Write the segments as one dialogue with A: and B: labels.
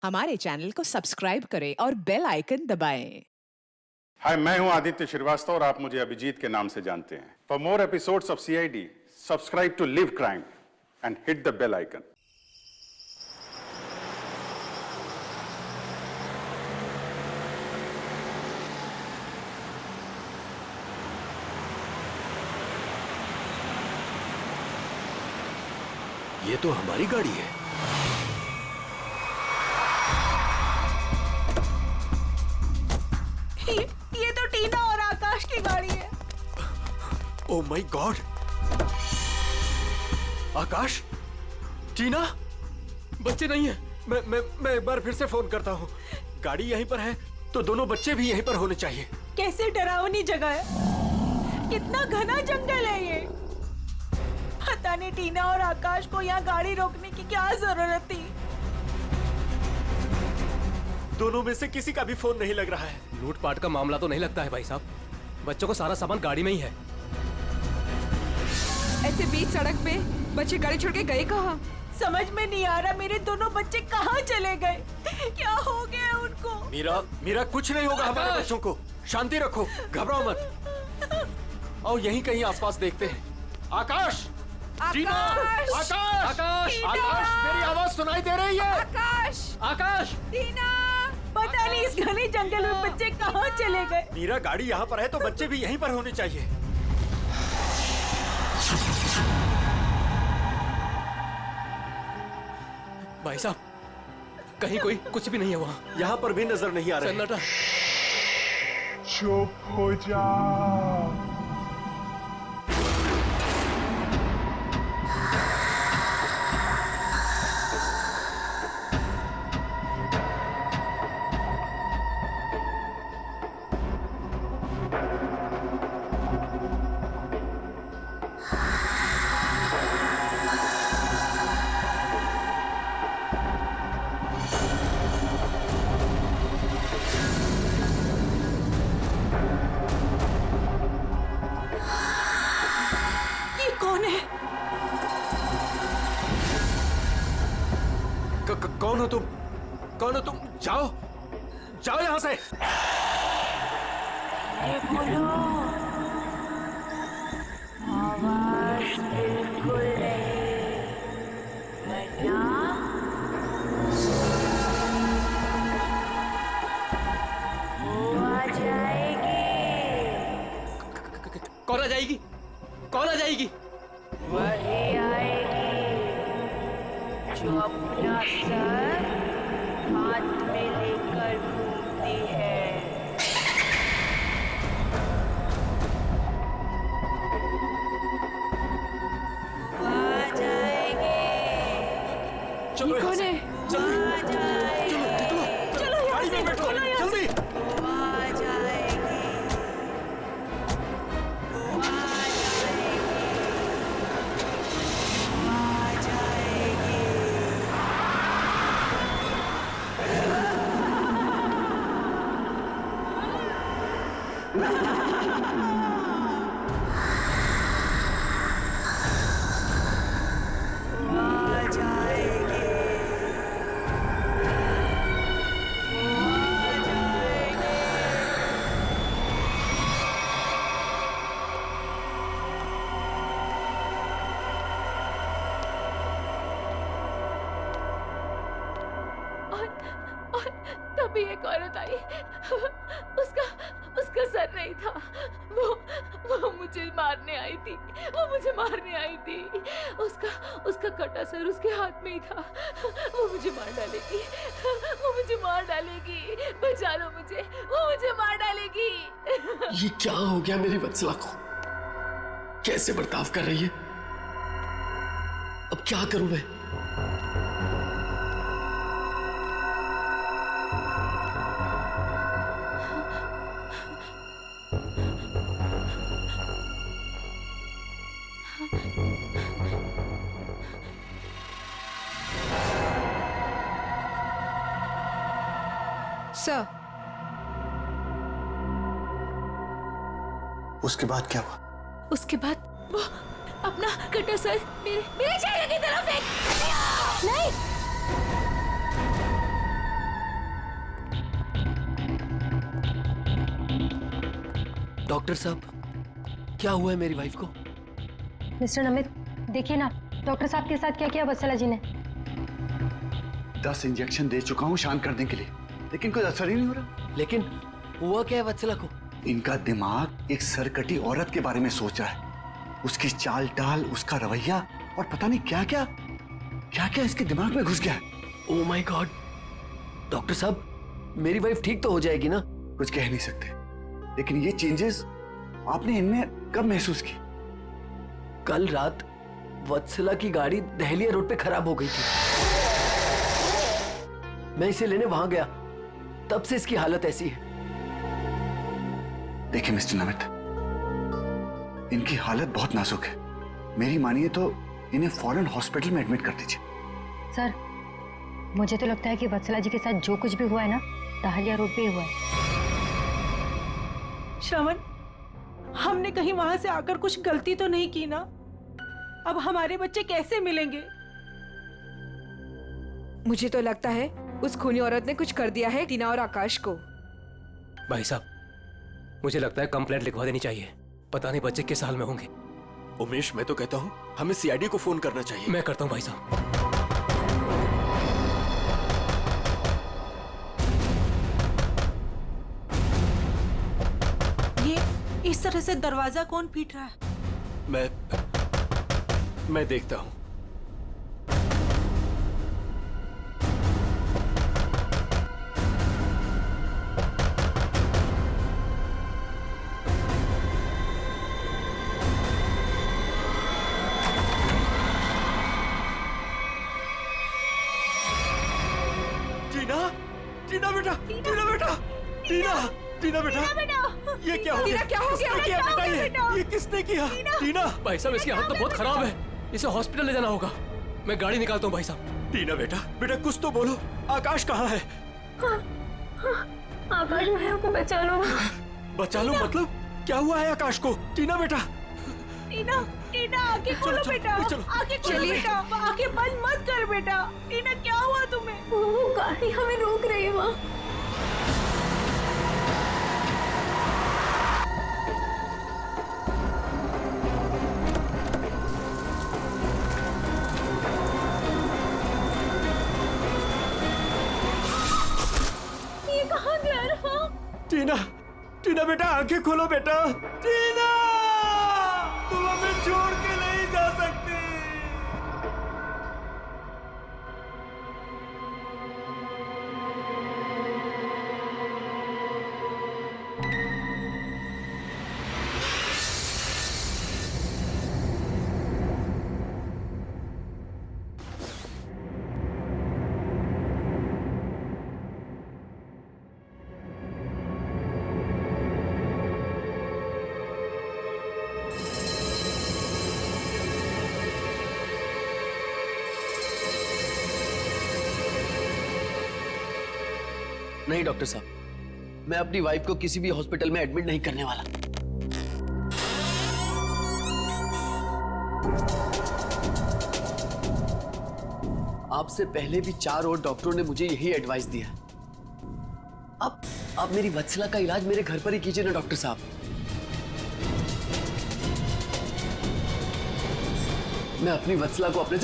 A: हमारे चैनल को सब्सक्राइब करें और बेल आइकन दबाएं।
B: हाय, मैं हूं आदित्य श्रीवास्तव और आप मुझे अभिजीत के नाम से जानते हैं। For more episodes of CID, subscribe to live crime and hit the bell icon.
C: ये तो हमारी गाड़ी है।
D: ये तो टीना और आकाश की गाड़ी है।
C: Oh my God! आकाश, टीना, बच्चे नहीं है। मैं एक बार फिर से फोन करता हूँ। गाड़ी यहीं पर है तो दोनों बच्चे भी यहीं पर होने चाहिए।
D: कैसे डरावनी जगह है, कितना घना जंगल है ये। पता नहीं टीना और आकाश को यहाँ गाड़ी रोकने की क्या जरूरत थी।
C: दोनों में से किसी का भी फोन नहीं लग रहा है।
E: लूटपाट का मामला तो नहीं लगता है भाई साहब। बच्चों को सारा सामान गाड़ी में ही है।
F: ऐसे बीच सड़क पे बच्चे गाड़ी छोड़ के गए कहाँ?
D: समझ में नहीं आ रहा मेरे दोनों बच्चे कहाँ चले गए। क्या हो गया उनको?
C: मीरा कुछ नहीं होगा हमारे बच्चों को। शांति रखो, घबराओ मत। आओ यहीं कहीं आसपास देखते हैं। आकाश! टीना! आकाश! आकाश! आकाश! मेरी आवाज सुनाई दे रही है?
F: आकाश!
C: आकाश!
F: टीना!
D: पता नहीं इस घने जंगल में बच्चे कहाँ चले गए।
C: मीरा, गाड़ी यहाँ पर है तो बच्चे भी यहीं पर होने चाहिए।
E: भाई साहब, कहीं कोई कुछ भी नहीं है वहाँ।
C: यहाँ पर भी नजर नहीं आ रहा है।
E: सन्नाटा।
G: चुप हो जा।
C: कौन हो तुम? कौन हो तुम? जाओ जाओ यहाँ से।
H: आवाज बिल्कुल नहीं, वरना वो आ जाएगी।
E: कौन आ जाएगी? कौन आ जाएगी?
H: वही आएगी जो अपना सर हाथ में लेकर घूमती है। वो आ जाएगी।
C: चलो
F: कौन है?
C: जल्दी
H: आ जाएगी।
C: चलो गाड़ी में बैठो जल्दी।
H: वो आ जाएगी। वो आ जाएगी। वो आ जाएगी। आ जाएगी। आ जाएगी।
I: और तभी एक औरत आई। उसका सर नहीं था। वो मुझे मारने आई थी। वो मुझे मारने आई थी। उसका कटा सर उसके हाथ में ही था। वो मुझे मार डालेगी। वो मुझे मार डालेगी। बचा लो मुझे। वो मुझे मार डालेगी।
J: ये क्या हो गया मेरी वत्सला को? कैसे बर्ताव कर रही है? अब क्या करूं मैं?
F: सर,
J: उसके बाद क्या हुआ?
I: उसके बाद वो अपना कटा सर मेरे चेहरे की तरफ फेंक। नहीं,
J: डॉक्टर साहब, क्या हुआ है मेरी वाइफ को?
G: मिस्टर नमित, देखिए ना डॉक्टर साहब के साथ क्या किया वत्सला जी ने।
K: 10 इंजेक्शन दे चुका हूँ शांत करने के लिए, लेकिन कोई असर ही नहीं हो रहा।
J: लेकिन हुआ क्या है वत्सला को?
K: इनका दिमाग एक सरकटी औरत के बारे में सोच रहा है। उसकी चाल टाल, उसका रवैया और पता नहीं क्या क्या इसके दिमाग में घुस गया है।
J: Oh my God! डॉक्टर साहब, मेरी वाइफ ठीक तो हो जाएगी ना?
K: कुछ कह नहीं सकते, लेकिन ये चेंजेस आपने इनमें कब महसूस की?
J: कल रात वत्सला की गाड़ी दहलिया रोड पे खराब हो गई थी। मैं इसे लेने वहां गया, तब से इसकी हालत ऐसी है।
K: देखिए मिस्टर नमित, इनकी हालत बहुत नाजुक है। मेरी मानिए तो इन्हें फौरन हॉस्पिटल में एडमिट कर दीजिए।
G: सर, मुझे तो लगता है कि वत्सला जी के साथ जो कुछ भी हुआ है ना, दहलिया रोड पे ही हुआ है।
D: श्रवण, हमने कहीं वहां से आकर कुछ गलती तो नहीं की ना? अब हमारे बच्चे कैसे मिलेंगे?
F: मुझे तो लगता है उस खूनी औरत ने कुछ कर दिया है टीना और आकाश को।
E: भाई साहब, मुझे लगता है कंप्लेंट लिखवा देनी चाहिए। पता नहीं बच्चे किस हाल में होंगे।
C: उमेश, मैं तो कहता हूँ हमें सीआईडी को फोन करना चाहिए।
E: मैं करता हूँ भाई साहब।
D: ये इस तरह से दरवाजा कौन पीट रहा है?
C: मैं देखता हूँ। टीना बेटा, टीना बेटा, ये क्या हो गया?
F: क्या हो गया?
C: किसने किया बेटा? ये किसने किया? टीना,
E: भाई साहब, इसकी हालत तो बहुत खराब है। इसे हॉस्पिटल ले जाना होगा। मैं गाड़ी निकालता हूँ भाई साहब।
C: टीना बेटा, कुछ तो बोलो। आकाश कहाँ है?
I: आकाश भैया को बचा लो।
C: बचा लो मतलब? क्या हुआ है आकाश को? टीना बेटा,
D: टीना, आंखें खोलो बेटा, आंखें खोलो बेटा, आंखें बंद मत कर बेटा। टीना, क्या हुआ तुम्हें?
I: वो गाड़ी हमें रोक रही है वहाँ। ये कहाँ जा रहा?
C: टीना बेटा, आंखें खोलो बेटा। टीना, तुम हमें छोड़ के नहीं जा सकती।
J: नहीं डॉक्टर साहब, मैं अपनी वाइफ को किसी भी हॉस्पिटल में एडमिट नहीं करने वाला। आपसे पहले भी 4 और डॉक्टरों ने मुझे यही एडवाइस दिया। अब मेरी वत्सला का इलाज मेरे घर पर ही कीजिए ना डॉक्टर साहब। मैं अपनी वत्सला को अपने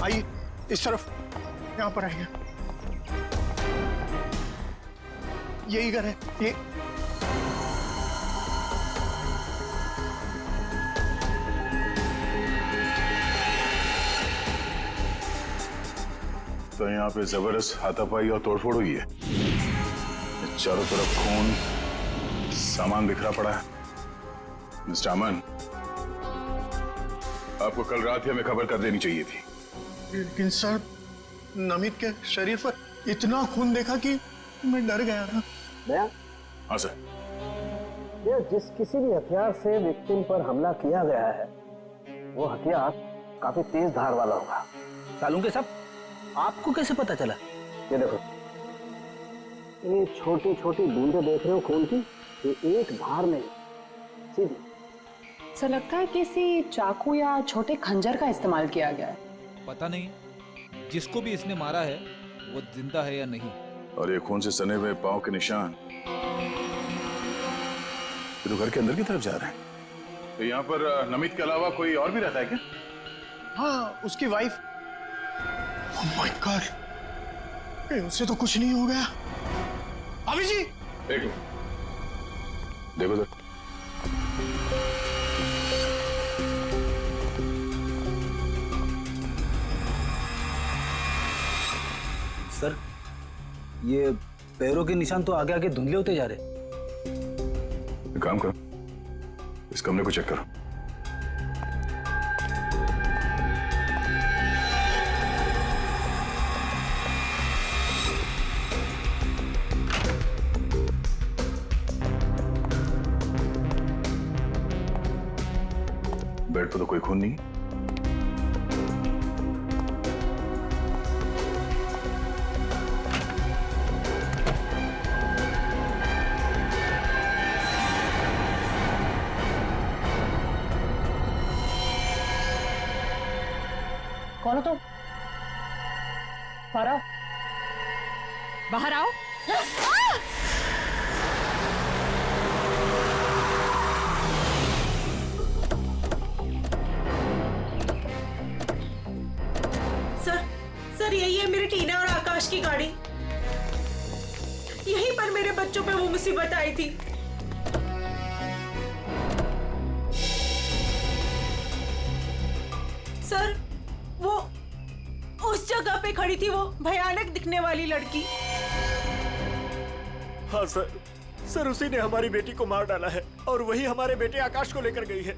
K: आइए इस तरफ, यहाँ पर आइए। यही घर है ये।
B: तो यहाँ पे जबरदस्त हाथापाई और तोड़फोड़ हुई है। चारों तरफ खून, सामान बिखरा पड़ा है। मिस्टर अमन,
L: आपको कल रात ही हमें खबर कर देनी चाहिए थी।
K: लेकिन सर, नमित के शरीर पर इतना खून देखा कि मैं डर गया था।
L: हाँ सर।
M: ये जिस किसी भी हथियार से विक्टिम पर हमला किया गया है, वो हथियार काफी तेज धार वाला होगा।
N: सालूंके साहब, आपको कैसे पता चला?
M: ये देखो, ये छोटी छोटी बूंदें देख रहे हो खून की, ये एक धार में सीधी।
O: सर लगता है किसी चाकू या छोटे खंजर का इस्तेमाल किया गया है।
P: पता नहीं जिसको भी इसने मारा है वो जिंदा है या नहीं।
L: और ये खून से सने हुए पांव के निशान तो घर के अंदर की तरफ जा रहे हैं। तो यहाँ पर नमित के अलावा कोई और भी रहता है क्या?
K: हाँ, उसकी वाइफ। ओह माय गॉड, कहीं उससे तो कुछ नहीं हो गया। अभी जी
L: देखो देखो सर,
N: सर ये पैरों के निशान तो आगे आगे धुंधले होते जा रहे।
L: एक काम करो, इस कमरे को चेक करो। बेड पर तो कोई खून नहीं।
O: कौन हो तुम? बाहर आओ।
A: बाहर आओ।
D: सर यही है मेरी टीना और आकाश की गाड़ी। यहीं पर मेरे बच्चों पे वो मुसीबत आई थी। सर वो उस जगह पे खड़ी थी वो भयानक दिखने वाली लड़की।
C: हाँ सर उसी ने हमारी बेटी को मार डाला है और वही हमारे बेटे आकाश को लेकर गई है।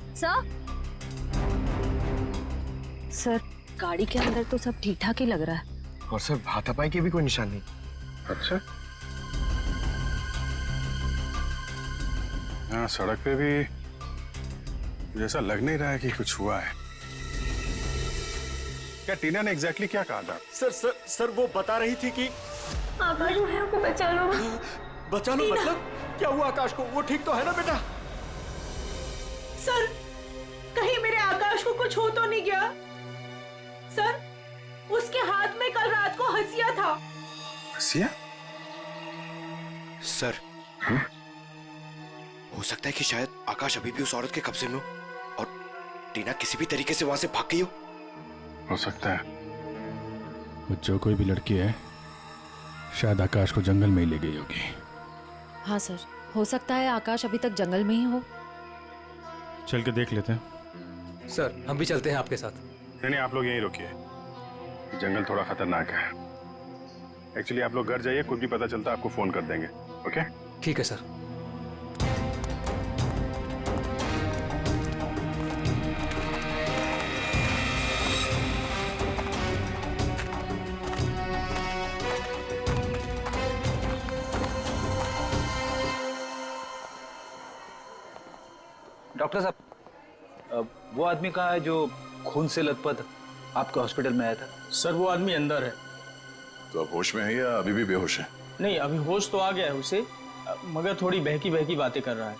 G: सर गाड़ी के अंदर तो सब ठीक ठाक ही लग रहा है।
K: और सर हाथापाई की भी कोई निशान नहीं।
B: अच्छा, यहाँ सड़क पे भी जैसा लग नहीं रहा है कि कुछ हुआ है। क्या टीना ने एग्जैक्टली क्या कहा था?
C: सर वो बता रही थी कि
I: आकाश भैया को बचा लो।
C: बचा लो मतलब क्या हुआ आकाश को? वो ठीक तो है ना बेटा?
D: सर कहीं मेरे आकाश को कुछ हो तो नहीं गया? सर उसके हाथ में कल रात को हंसिया था।
B: हंसिया?
Q: सर हो सकता है कि शायद आकाश अभी भी उस औरत के कब्जे में हो और टीना किसी भी तरीके से वहां से भाग गई
B: हो सकता है वो जो कोई भी लड़की है शायद आकाश को जंगल में ही ले गई होगी।
G: हाँ सर, हो सकता है आकाश अभी तक जंगल में ही हो।
B: चल के देख लेते हैं।
E: सर हम भी चलते हैं आपके साथ।
B: नहीं, आप लोग यहीं रुकिए, जंगल थोड़ा खतरनाक है। एक्चुअली आप लोग घर जाइए, कुछ भी पता चलता आपको फोन कर देंगे। ओके?
E: ठीक है सर।
N: डॉक्टर साहब, वो आदमी कहाँ है जो खून से लथपथ आपके हॉस्पिटल में आया था?
M: सर वो आदमी अंदर है।
L: तो अब होश में है या अभी भी बेहोश है?
M: नहीं, अभी होश तो आ गया है उसे, मगर थोड़ी बहकी बहकी बातें कर रहा है।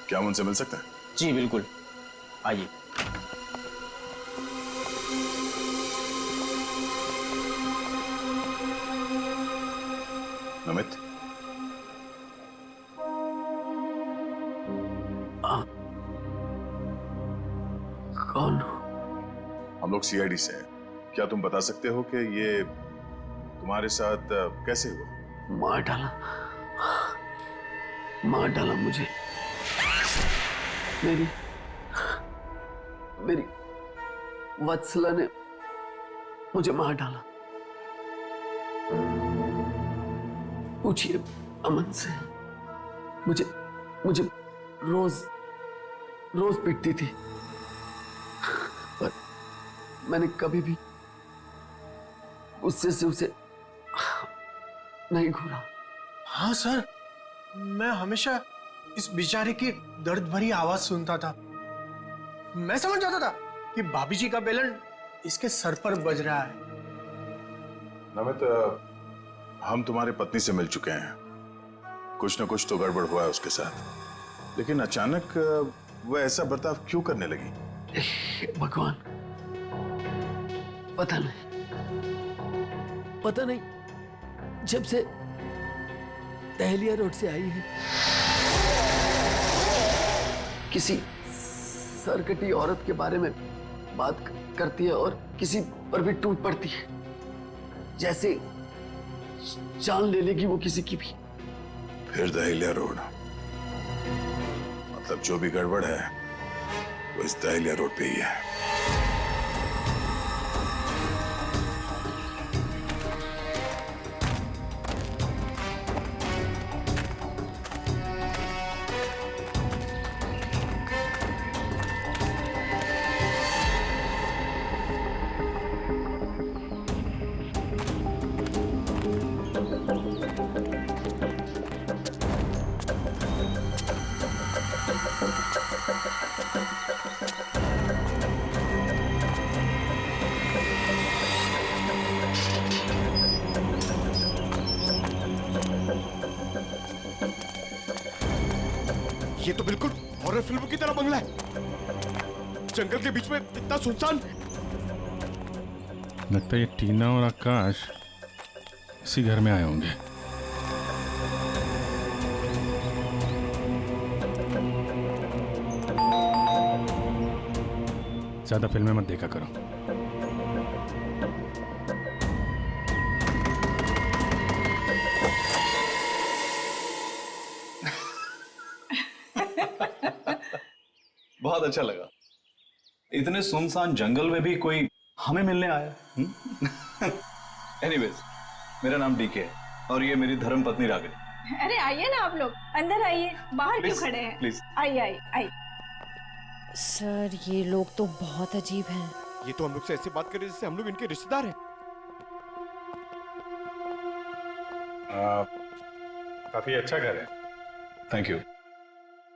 L: क्या हम उनसे मिल सकते हैं?
M: जी बिल्कुल, आइए।
L: नमित,
J: कौन?
L: हम लोग सीआईडी से हैं। क्या तुम बता सकते हो कि ये तुम्हारे साथ कैसे हुआ?
J: मार डाला मुझे। मेरी वत्सला ने मुझे मार डाला। पूछिए अमन से। मुझे रोज पिटती थी, पर मैंने कभी भी गुस्से से उसे नहीं घूरा।
R: हाँ सर, मैं हमेशा इस बेचारे की दर्द भरी आवाज सुनता था। मैं समझ जाता था कि भाभी जी का बेलन इसके सर पर बज रहा है।
L: नमित, हम तुम्हारी पत्नी से मिल चुके हैं। कुछ न कुछ तो गड़बड़ हुआ है उसके साथ, लेकिन अचानक वो ऐसा बर्ताव क्यों करने लगी?
J: भगवान, पता नहीं, जब से दहलिया रोड से आई है किसी सरकटी औरत के बारे में बात करती है और किसी पर भी टूट पड़ती है, जैसे जान ले लेगी वो किसी की भी।
L: फिर दहलिया रोड, मतलब जो भी गड़बड़ है वो इस दहलिया रोड पे ही है।
Q: ये तो बिल्कुल हॉरर फिल्म की तरह बंगला है, जंगल के बीच में इतना सुनसान।
B: लगता है ये टीना और आकाश इसी घर में आए होंगे। ज्यादा फिल्में मत देखा करो।
N: बहुत अच्छा लगा, इतने सुनसान जंगल में भी कोई हमें मिलने आया। एनीवेज, मेरा नाम डीके है और ये मेरी धर्म पत्नी रागिनी।
D: अरे आइए ना आप लोग, अंदर आइए, बाहर क्यों खड़े हैं?
N: प्लीज
D: आइए आइए आइए।
S: सर, ये लोग तो बहुत अजीब हैं।
Q: ये तो हम लोग से ऐसी बात कर रहे हैं जैसे हम लोग इनके रिश्तेदार हैं।
B: काफी अच्छा घर है।
N: Thank you.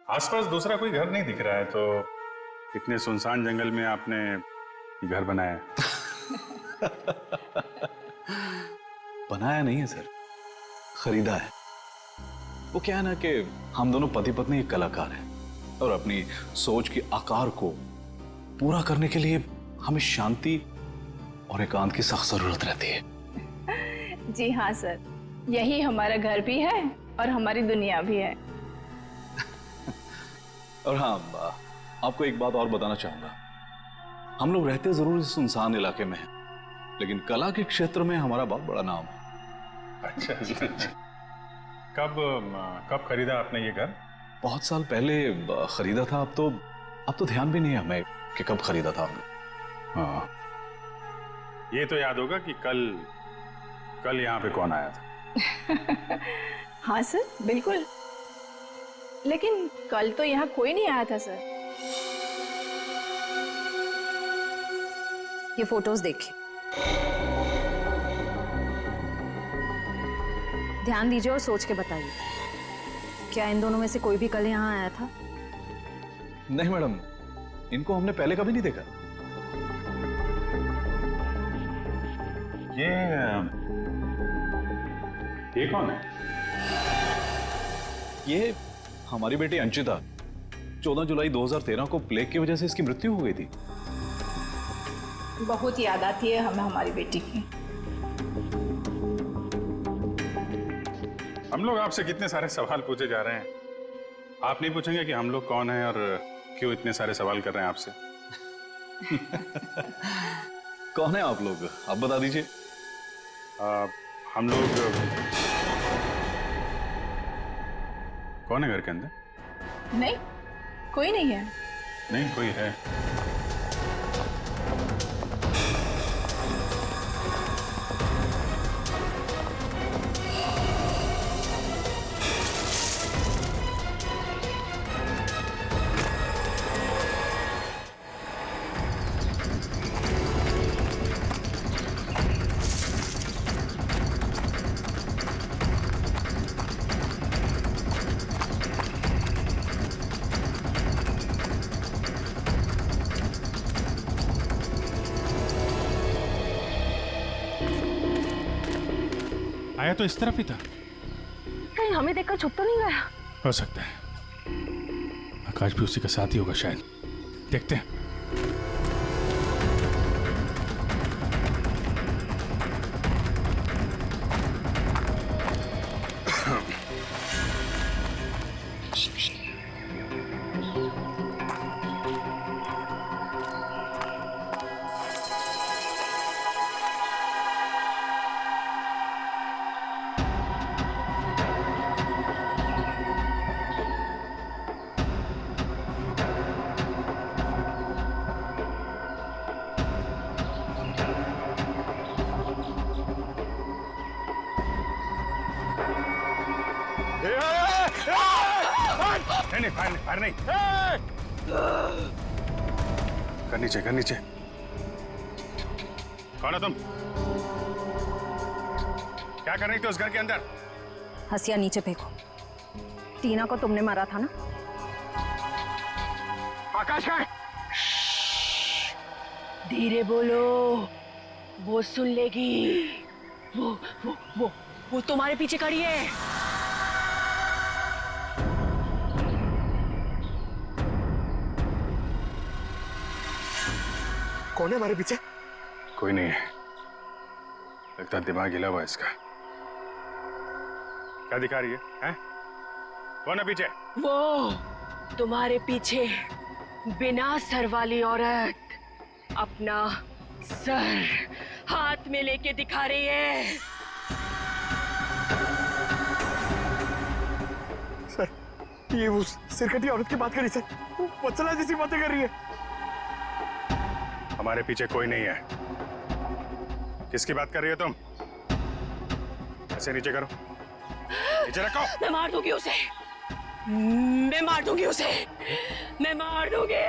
B: आसपास दूसरा कोई घर नहीं दिख रहा है, तो इतने सुनसान जंगल में आपने ये घर बनाया?
N: बनाया नहीं है सर, खरीदा है। वो क्या है ना कि हम दोनों पति पत्नी एक कलाकार हैं और अपनी सोच के आकार को पूरा करने के लिए हमें शांति और एकांत की सख्त जरूरत रहती है।
D: जी हाँ सर, यही हमारा घर भी है और हमारी दुनिया भी है।
N: और हाँ, आपको एक बात और बताना चाहूंगा। हम लोग रहते जरूर इस सुनसान इलाके में हैं, लेकिन कला के क्षेत्र में हमारा बहुत बड़ा नाम है।
B: अच्छा जी। कब खरीदा आपने ये घर?
N: बहुत साल पहले खरीदा था। अब तो ध्यान भी नहीं है हमें कि कब खरीदा था हमने।
B: हाँ, ये तो याद होगा कि कल यहाँ पे कौन आया था?
D: हाँ सर, बिल्कुल। लेकिन कल तो यहाँ कोई नहीं आया था सर।
S: ये फोटोज देखिए, ध्यान दीजिए और सोच के बताइए, क्या इन दोनों में से कोई भी कल यहाँ आया था?
N: नहीं मैडम, इनको हमने पहले कभी नहीं देखा।
B: ये कौन है?
N: ये हमारी बेटी अंशिता। 14 जुलाई 2013 को प्लेग की वजह से इसकी मृत्यु हो गई थी।
D: बहुत याद आती है हमें हमारी बेटी की।
B: हम लोग आपसे कितने सारे सवाल पूछे जा रहे हैं, आप नहीं पूछेंगे कि हम लोग कौन हैं और क्यों इतने सारे सवाल कर रहे हैं आपसे?
N: कौन है आप लोग, आप बता दीजिए।
B: हम लोग कौन है घर के अंदर?
D: नहीं, कोई नहीं है।
B: नहीं, कोई है। आया तो इस तरफ ही था।
S: कहीं हमें देखकर छुप तो नहीं गया?
B: हो सकता है आकाश भी उसी का साथ ही होगा शायद। देखते हैं। नहीं, फायर नहीं। कर नीचे। कौन हो तुम? क्या कर रही थी उस घर के अंदर?
S: हसिया नीचे फेंको। टीना को तुमने मारा था ना?
B: आकाश है।
H: धीरे बोलो, वो सुन लेगी। वो तुम्हारे पीछे खड़ी है।
R: कौन है हमारे पीछे?
B: कोई नहीं है, लगता दिमाग हिला हुआ इसका। क्या दिखा रही है, हैं? कौन है पीछे?
H: वो तुम्हारे पीछे बिना सर वाली औरत अपना सर हाथ में लेके दिखा रही है।
R: सर, ये उस सिरकटी औरत की बात कर रही सर। वत्सला जैसी बातें कर रही है।
B: हमारे पीछे कोई नहीं है। किसकी बात कर रही हो तुम? ऐसे नीचे करो, नीचे रखो।
H: मैं मार दूंगी उसे। मैं मार दूंगी उसे। मैं मार दूंगी।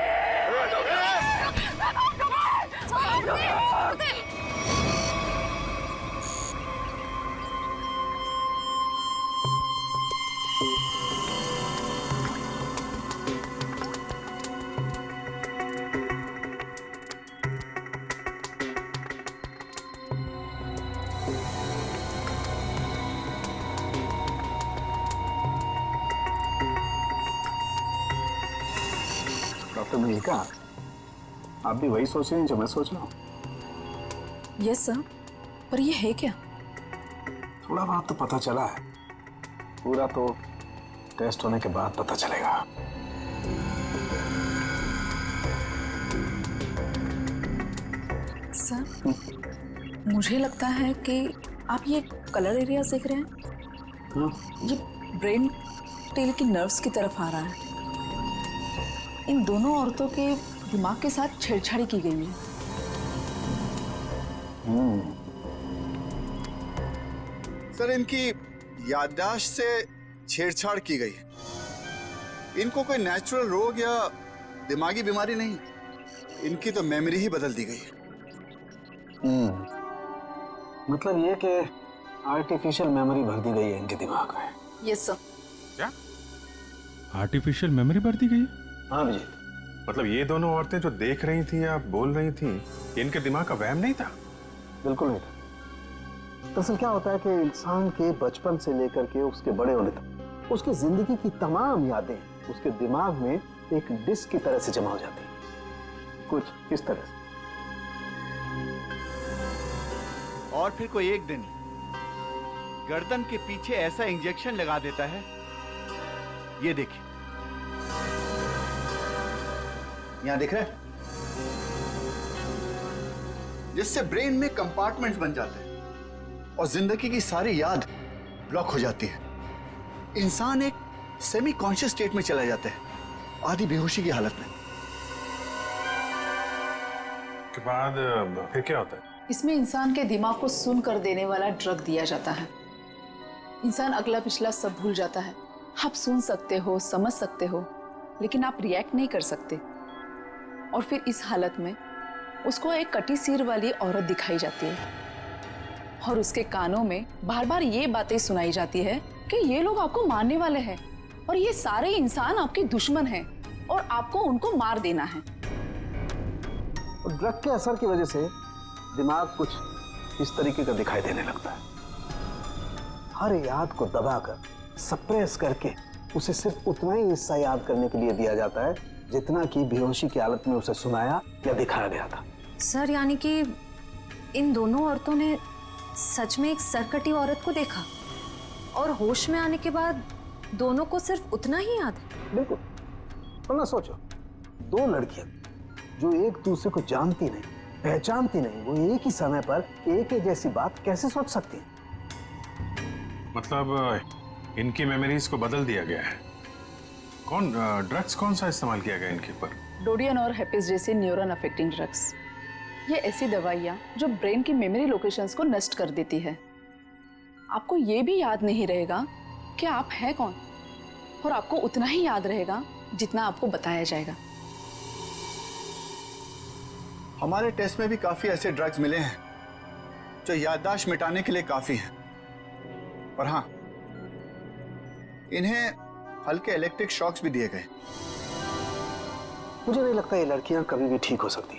M: डॉक्टर मलिका, आप भी वही सोच रहे हैं जो मैं सोच रहा हूँ?
S: यस सर, पर ये है क्या?
M: थोड़ा बहुत तो पता चला है, पूरा तो टेस्ट होने के बाद पता चलेगा।
S: सर, मुझे लगता है कि आप ये कलर एरिया देख रहे हैं। ये ब्रेन टेल की नर्व्स की तरफ आ रहा है। इन दोनों औरतों के दिमाग के साथ छेड़छाड़ी की गई है।
K: सर, इनकी याददाश्त से छेड़छाड़ की गई। इनको कोई नेचुरल रोग या दिमागी बीमारी नहीं, इनकी तो मेमोरी ही बदल दी गई है।
M: मतलब ये कि आर्टिफिशियल मेमोरी भर दी गई है इनके दिमाग में।
S: Yes sir.
B: क्या आर्टिफिशियल मेमोरी भर दी गई?
M: हाँ जी।
B: मतलब ये दोनों औरतें जो देख रही थी या बोल रही थी, इनके दिमाग का वहम नहीं था?
M: बिल्कुल नहीं था। दरअसल क्या होता है कि इंसान के बचपन से लेकर के उसके बड़े होने तक उसकी जिंदगी की तमाम यादें उसके दिमाग में एक डिस्क की तरह से जमा हो जाती हैं, कुछ इस तरह से।
K: और फिर कोई एक दिन गर्दन के पीछे ऐसा इंजेक्शन लगा देता है, ये देखिए, यहां दिख रहा है, जिससे ब्रेन में कंपार्टमेंट्स बन जाते हैं और जिंदगी की सारी याद ब्लॉक हो जाती है। इंसान एक सेमी कॉन्शियस स्टेट में चला जाता है, आधी बेहोशी की हालत में।
B: के बाद फिर क्या होता है?
T: इसमें इंसान के दिमाग को सुन कर देने वाला ड्रग दिया जाता है। इंसान अगला पिछला सब भूल जाता है। आप सुन सकते हो, समझ सकते हो, लेकिन आप रिएक्ट नहीं कर सकते। और फिर इस हालत में उसको एक कटी सिर वाली औरत दिखाई जाती है और उसके कानों में बार बार ये बातें सुनाई जाती है कि ये लोग आपको मारने वाले हैं और ये सारे इंसान आपके दुश्मन हैं और आपको उनको मार देना है।
M: और ड्रग के असर की वजह से दिमाग कुछ इस तरीके का दिखाई देने लगता है। हर याद को दबाकर, सप्रेस करके उसे सिर्फ उतना ही हिस्सा याद करने के लिए दिया जाता है जितना कि बेहोशी की हालत में उसे सुनाया या दिखाया गया था।
G: सर यानी कि इन दोनों औरतों ने सच में एक सरकटी औरत को देखा और होश में आने के बाद दोनों को सिर्फ उतना ही याद है।
M: बिल्कुल। वरना सोचो, दो लड़कियां जो एक दूसरे को जानती नहीं, पहचानती नहीं, वो एक ही समय पर एक ही जैसी बात कैसे सोच सकती हैं?
L: मतलब इनकी मेमोरीज को बदल दिया गया है। ड्रग्स कौन सा इस्तेमाल किया गया इनके ऊपर?
T: डोडियन और हेपिस जैसे न्यूरॉन अफेक्टिंग ड्रग्स। ये ऐसी दवाइयाँ जो ब्रेन की मेमोरी लोकेशंस को नष्ट कर देती है। आपको ये भी याद नहीं रहेगा कि आप हैं कौन, और आपको उतना ही याद रहेगा जितना आपको बताया जाएगा।
K: हमारे टेस्ट में भी काफी ऐसे ड्रग्स मिले हैं जो याददाश्त मिटाने के लिए काफी हैं, और हाँ, इन्हें हल्के इलेक्ट्रिक शॉक्स भी दिए गए।
M: मुझे नहीं लगता ये लड़कियां कभी भी ठीक हो सकती,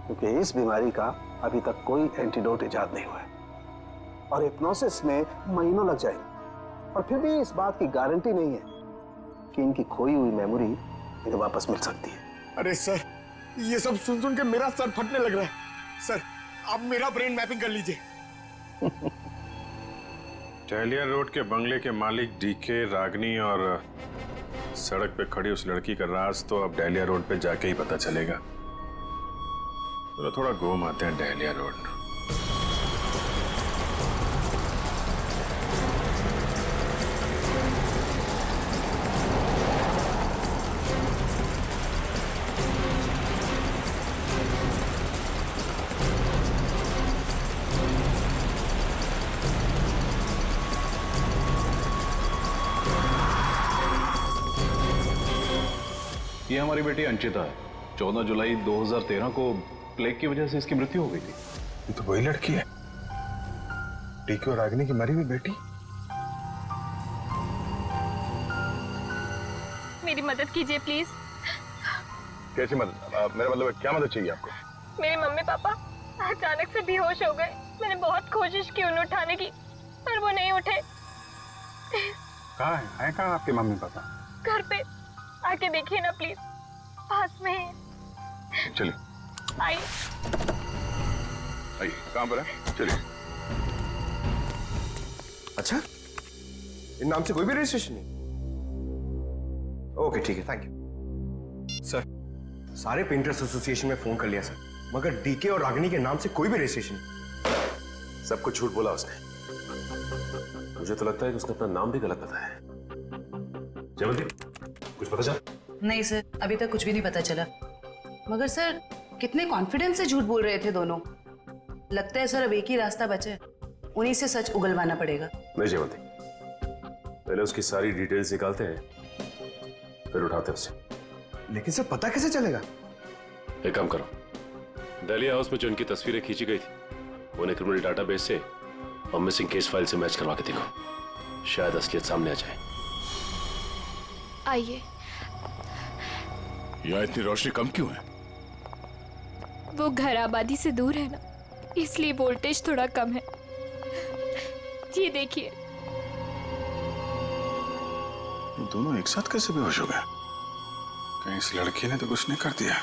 M: क्योंकि इस बीमारी का अभी तक कोई एंटीडोट इजाद नहीं हुआ है और हिप्नोसिस में महीनों लग जाएंगे, और फिर भी इस बात की गारंटी नहीं है कि इनकी खोई हुई मेमोरी इन्हें वापस मिल सकती है।
R: अरे सर, ये सब सुन के मेरा सर फटने लग रहा है। सर, आप मेरा ब्रेन मैपिंग कर लीजिए।
L: डहलिया रोड के बंगले के मालिक डीके, रागनी और सड़क पे खड़ी उस लड़की का राज तो अब डहलिया रोड पे जाके ही पता चलेगा। तो थोड़ा घूम आते हैं डहलिया रोड।
N: ये हमारी बेटी अंचिता है। 14 जुलाई 2013 को प्लेग की वजह से इसकी मृत्यु हो गई थी।
L: ये तो वही लड़की है, डीके और रागिनी की मरी हुई बेटी।
I: मेरी मदद कीजिए प्लीज।
L: कैसी मदद? मेरा मतलब क्या मदद चाहिए आपको?
I: मेरे मम्मी पापा अचानक से बेहोश हो गए। मैंने बहुत कोशिश की उन्हें उठाने की, पर वो नहीं उठे।
L: कहाँ है कहाँ आपके मम्मी पापा?
I: घर पे आके देखिए ना प्लीज, पास में है।
L: चलिए
I: आइए।
L: आइए, कहाँ पर है? चलिए।
Q: अच्छा, इन नाम से कोई भी रजिस्ट्रेशन नहीं? ओके ठीक है, थैंक यू। सर, सारे पेंटर्स एसोसिएशन में फोन कर लिया सर, मगर डीके और रागिनी के नाम से कोई भी रजिस्ट्रेशन नहीं।
E: सब कुछ झूठ बोला उसने। मुझे तो लगता है कि उसने अपना नाम भी गलत बताया है। जयवंती, कुछ पता चला?
U: नहीं सर, अभी तक कुछ भी नहीं पता चला। मगर सर, कितने कॉन्फिडेंस से झूठ बोल रहे थे दोनों। लगता है सर अब एक ही रास्ता बचा है, उन्हीं से सच उगलवाना पड़ेगा।
E: नहीं जयवंती, पहले उसकी सारी डिटेल्स निकालते हैं, फिर उठाते हैं उसे।
Q: लेकिन सर पता कैसे चलेगा?
E: एक काम करो, डहलिया हाउस में जो उनकी तस्वीरें खींची गई थी उन्हें क्रिमिनल डाटाबेस से और मिसिंग केस फाइल से मैच करवा के देखो, शायद असलियत सामने आ जाए।
I: आइए।
L: यहाँ इतनी रोशनी कम क्यों है?
I: वो घर आबादी से दूर है ना, इसलिए वोल्टेज थोड़ा कम है। ये देखिए।
L: ये दोनों एक साथ कैसे बेहोश हो गए? कहीं इस लड़की ने तो कुछ नहीं कर दिया?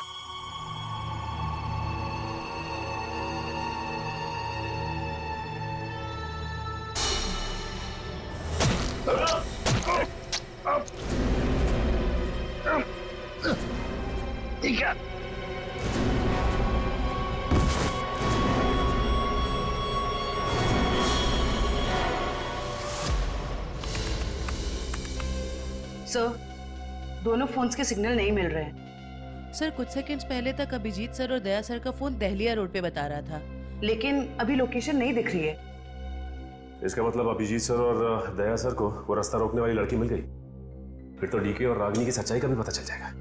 J: ठीक है।
U: सर, दोनों फोन्स के सिग्नल नहीं मिल रहे हैं।
V: सर, कुछ सेकंड्स पहले तक अभिजीत सर और दया सर का फोन दहलिया रोड पे बता रहा था,
U: लेकिन अभी लोकेशन नहीं दिख रही है।
E: इसका मतलब अभिजीत सर और दया सर को वो रास्ता रोकने वाली लड़की मिल गई। फिर तो डीके और रागिनी की सच्चाई का भी पता चल जाएगा।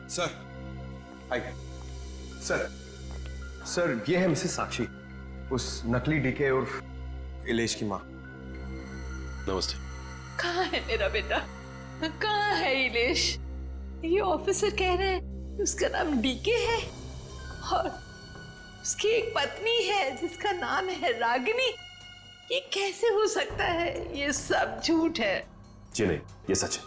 Q: सर, आइए। सर, ये है मिसेस साक्षी, उस नकली डीके और इलेश की माँ।
E: नमस्ते।
D: कहाँ है मेरा बेटा? कहाँ है इलेश? ये ऑफिसर कह रहे हैं उसका नाम डीके है और उसकी एक पत्नी है जिसका नाम है रागिनी।
U: ये कैसे हो सकता है? ये सब झूठ है।
E: जी नहीं, ये सच है।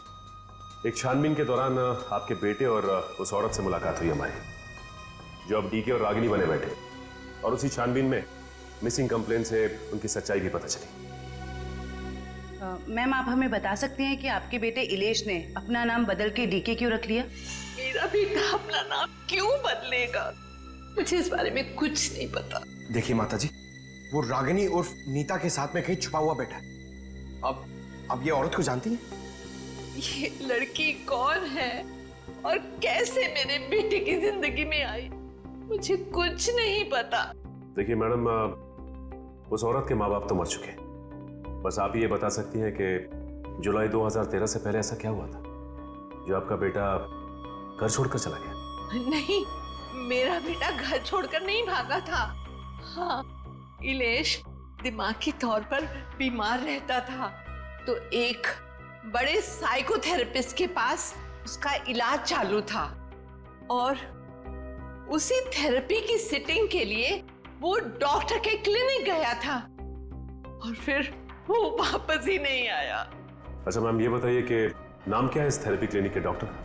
E: एक छानबीन के दौरान आपके बेटे और उस औरत से मुलाकात हुई हमारी, जो अब डीके और रागिनी बने बैठे, और उसी छानबीन में मिसिंग कंप्लेन से उनकी सच्चाई भी पता चली।
U: मैम, आप हमें बता सकते हैं कि आपके बेटे इलेश ने अपना नाम बदल के डीके क्यों रख लिया?
H: मेरा बेटा अपना नाम क्यों बदलेगा? मुझे इस बारे में कुछ नहीं पता।
Q: देखिए माताजी, वो रागिनी उर्फ नीता के साथ में कहीं छुपा हुआ बैठा है। अब ये औरत को जानती है?
H: ये लड़की कौन है और कैसे मेरे बेटे की जिंदगी में आई, मुझे कुछ नहीं पता।
E: देखिए मैडम, उस औरत के माँ बाप तो मर चुके हैं। बस आप ये बता सकती हैं कि जुलाई 2013 से पहले ऐसा क्या हुआ था जो आपका बेटा घर छोड़कर चला गया?
H: नहीं, मेरा बेटा घर छोड़कर नहीं भागा था। हाँ, इलेश दिमागी तौर पर बीमार रहता था, तो एक बड़े साइकोथेरेपिस्ट के पास उसका इलाज चालू था, और उसी थेरेपी की सिटिंग के लिए वो डॉक्टर के क्लिनिक गया था, और फिर वो वापस ही नहीं आया।
E: अच्छा मैम, ये बताइए कि नाम क्या है इस थेरेपी क्लिनिक के डॉक्टर का?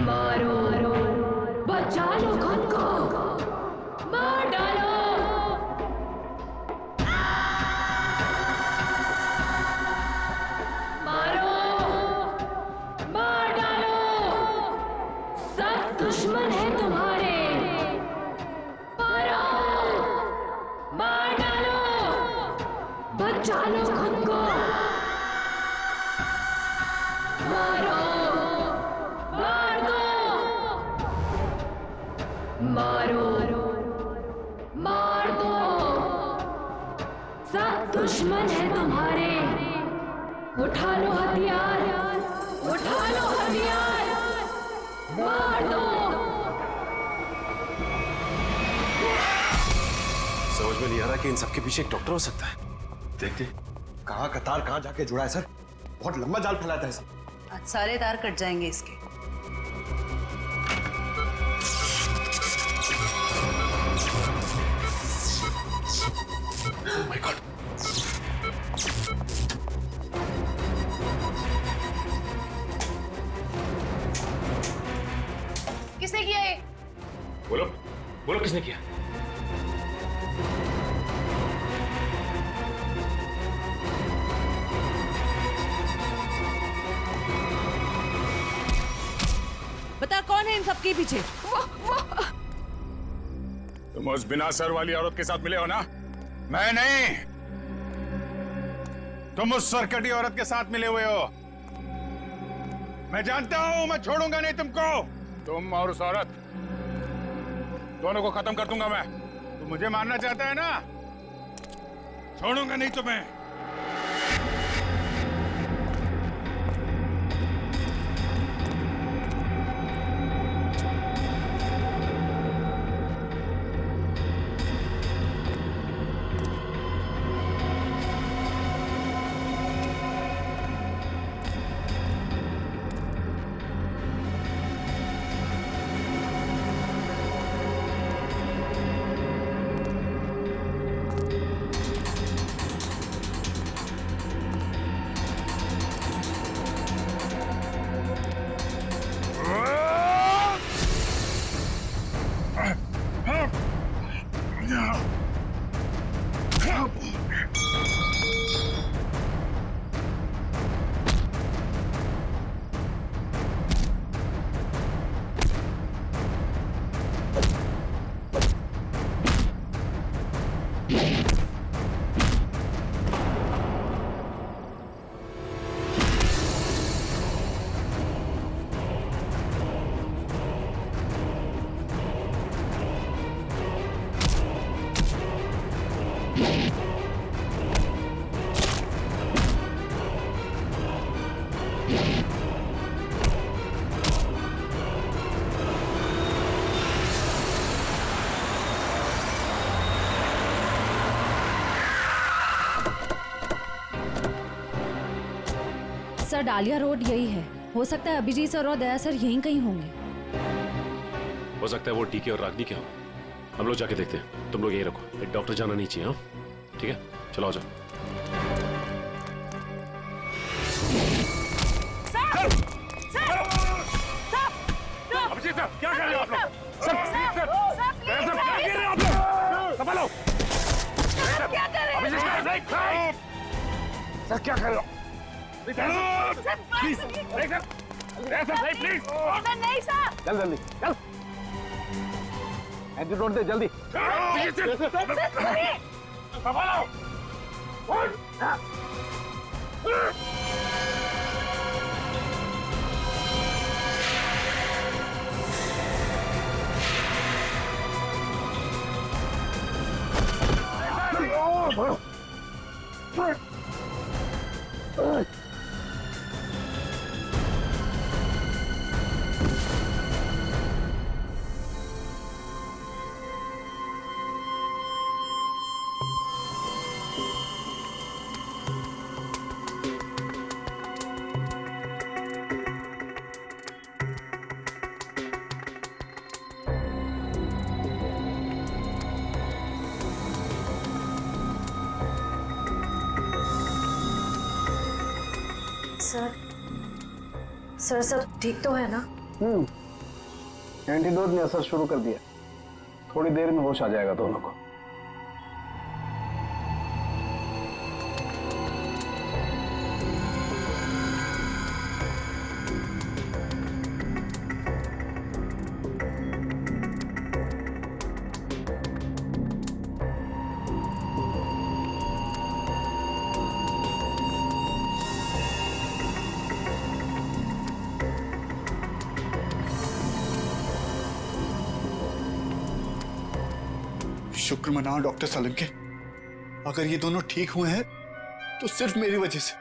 I: मारो, बचा लो खुद को, मार डालो। मारो, मार डालो, सब दुश्मन है तुम्हारे। मारो, मार डालो, बचा लो खुद को। मारो, मारो, मार दो, सब दुश्मन है तुम्हारे। उठा लो हथियार, उठा लो हथियार, मार दो।
Q: समझ में नहीं आ रहा कि इन सबके पीछे एक डॉक्टर हो सकता है। देखते कहाँ का तार कहाँ जाके जुड़ा है सर। बहुत लंबा जाल फैलाता है सर।
U: आज सारे तार कट जाएंगे इसके।
Q: My God.
U: किसने किया ये?
E: बोलो, बोलो किसने किया?
V: बता कौन है इन सबके पीछे?
L: तुम उस बिना सर वाली औरत के साथ मिले हो ना? मैं नहीं, तुम उस सरकटी औरत के साथ मिले हुए हो। मैं जानता हूं, मैं छोड़ूंगा नहीं तुमको। तुम और उस औरत दोनों को खत्म कर दूंगा मैं। तुम मुझे मारना चाहता है ना? छोड़ूंगा नहीं तुम्हें।
G: सर डालिया रोड यही है। हो सकता है अभिजीत सर और दया सर यहीं कहीं होंगे।
E: हो सकता है वो डीके और रागनी क्या हो। हम लोग जाके देखते हैं, तुम लोग यहीं रखो। एक डॉक्टर जाना नहीं चाहिए। हाँ ठीक है, चलो आ जाओ।
L: अभिजीत सर, क्या कर रहे हो आप लोग? सर, क्या कर रहे हो आप लोग? संभालो।
I: क्या कर रहे हैं?
L: अभिजीत सर, क्या कर रहे हो? Please, please.
I: नहीं सर।
M: चल जल्दी, चल। एंटीडोट दे जल्दी।
L: संभालो।
G: सर सब ठीक तो है ना?
M: एंटीडोट ने असर शुरू कर दिया। थोड़ी देर में होश आ जाएगा दोनों को।
K: शुक्र मनाओ डॉक्टर सालुंके, अगर ये दोनों ठीक हुए हैं तो सिर्फ मेरी वजह से।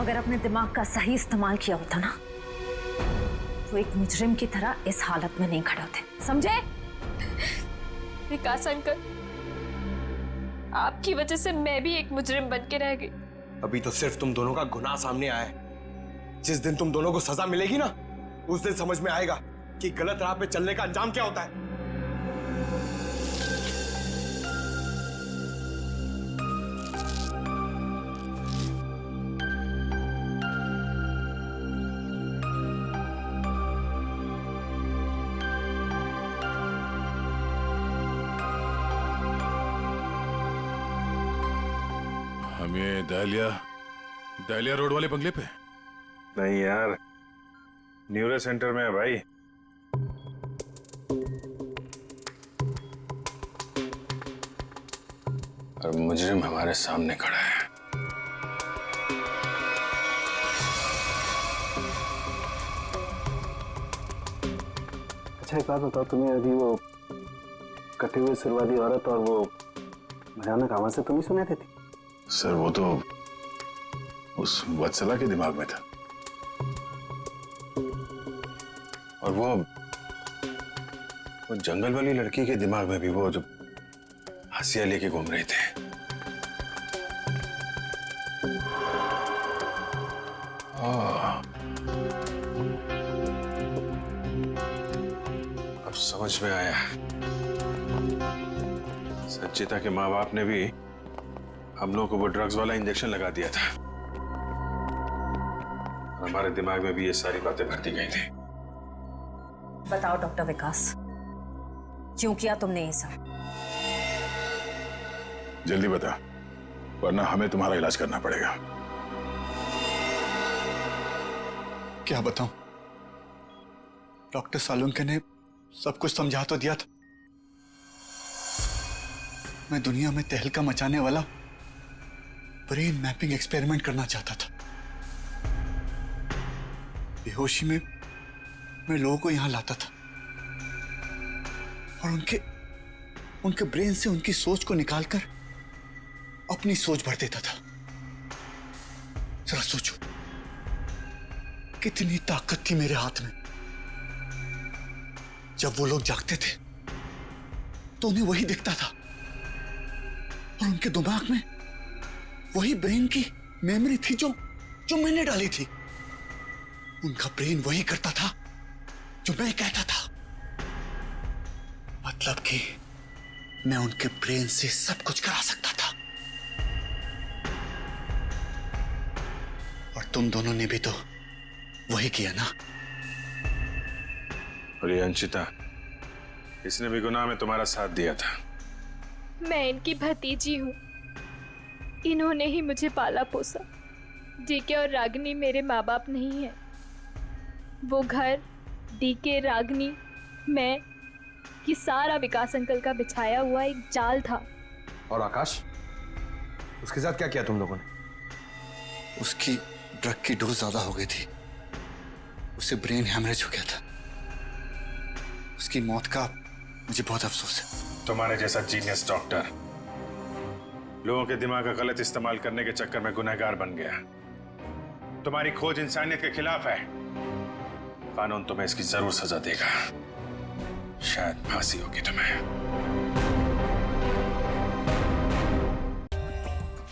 G: अगर अपने दिमाग का सही इस्तेमाल किया होता ना तो एक मुजरिम की तरह इस हालत में नहीं खड़े होते, समझे?
F: विकास अंकल, आपकी वजह से मैं भी एक मुजरिम बन के रह गई।
Q: अभी तो सिर्फ तुम दोनों का गुनाह सामने आया है। जिस दिन तुम दोनों को सजा मिलेगी ना, उस दिन समझ में आएगा कि गलत राह पे चलने का अंजाम क्या होता है।
L: हम ये दहलिया रोड वाले बंगले पे?
E: नहीं यार, न्यूरो सेंटर में है भाई।
L: और मुजरिम हमारे सामने खड़ा है।
M: अच्छा एक बात बताओ, तुम्हें अभी वो कटे हुए सिर वाली औरत और वो भयानक आवाज से तुम ही सुने थे?
L: सर वो तो उस वत्सला के दिमाग में था, और वो जंगल वाली लड़की के दिमाग में भी वो जो हंसिया लेके घूम रहे थे। अब समझ में आया, संचिता के माँ बाप ने भी हम लोग को वो ड्रग्स वाला इंजेक्शन लगा दिया था। हमारे दिमाग में भी ये सारी बातें भरती गई थी।
G: बताओ डॉक्टर विकास, क्यों किया तुमने ये सब?
L: जल्दी बता, वरना हमें तुम्हारा इलाज करना पड़ेगा।
K: क्या बताऊं, डॉक्टर सालुंके ने सब कुछ समझा तो दिया था। मैं दुनिया में तहलका मचाने वाला ब्रेन मैपिंग एक्सपेरिमेंट करना चाहता था। बेहोशी में मैं लोगों को यहां लाता था और उनके ब्रेन से उनकी सोच को निकालकर अपनी सोच भर देता था। जरा सोचो, कितनी ताकत थी मेरे हाथ में। जब वो लोग जागते थे तो उन्हें वही दिखता था और उनके दिमाग में वही ब्रेन की मेमोरी थी जो जो मैंने डाली थी। उनका ब्रेन वही करता था जो मैं कहता था। मतलब कि मैं उनके ब्रेन से सब कुछ करा सकता था। और तुम दोनों ने भी तो वही किया ना।
L: और ये अंशिता, इसने भी गुनाह में तुम्हारा साथ दिया था।
F: मैं इनकी भतीजी हूँ। इन्होंने ही मुझे पाला पोसा। डीके और रागिनी मेरे माँ बाप नहीं है। वो घर, डीके, रागिनी, मैं, ये सारा विकास अंकल का बिछाया हुआ एक जाल था।
Q: और आकाश, उसके साथ क्या किया तुम लोगों ने?
K: उसकी ड्रग की डोज ज्यादा हो गई थी। उसे ब्रेन हैमरेज हो गया था। उसकी मौत का मुझे बहुत अफसोस है।
L: तुम्हारे जैसा जीनियस डॉक्टर लोगों के दिमाग का गलत इस्तेमाल करने के चक्कर में गुनहगार बन गया। तुम्हारी खोज इंसानियत के खिलाफ है। कानून तुम्हें इसकी जरूर सजा देगा। शायद फांसी होगी तुम्हें।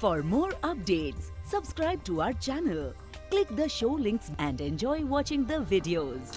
O: For more updates, subscribe to our channel, click the show links and enjoy watching the videos.